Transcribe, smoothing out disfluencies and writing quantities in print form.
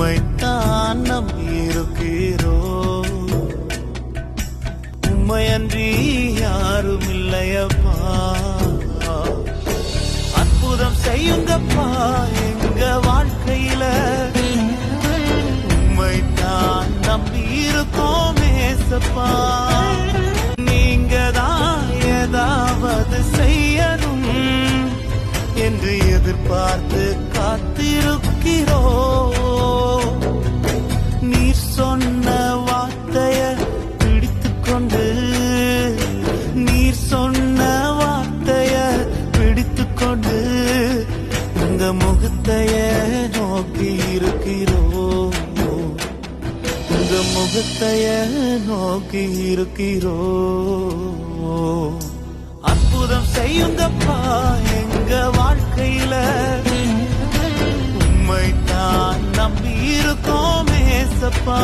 உம்மைத்தான் நம்பியிருக்கிறோம். உம்மையன்றி யாரும் இல்லையப்பா. அற்புதம் செய்யுங்கப்பா எங்க வாழ்க்கையில. உம்மைத்தான் நம்பியிருக்கோம் ஏசப்பா. நீங்க தான் ஏதாவது செய்யணும் என்று எதிர்பார்த்து காத்திருக்கிறோ. நீர் சொன்ன வார்த்தைய பிடித்துக்கொண்டு, நீர் சொன்ன வார்த்தைய பிடித்துக்கொண்டு உங்க முகத்தைய நோக்கி இருக்கிறோ. உங்க முகத்தைய நோக்கி இருக்கிறோ. அற்புதம் செய்யுங்கப்பா எங்க வாழ்க்கையில. உம்மைத்தான் நம்பியிருக்கோம் ஏசப்பா.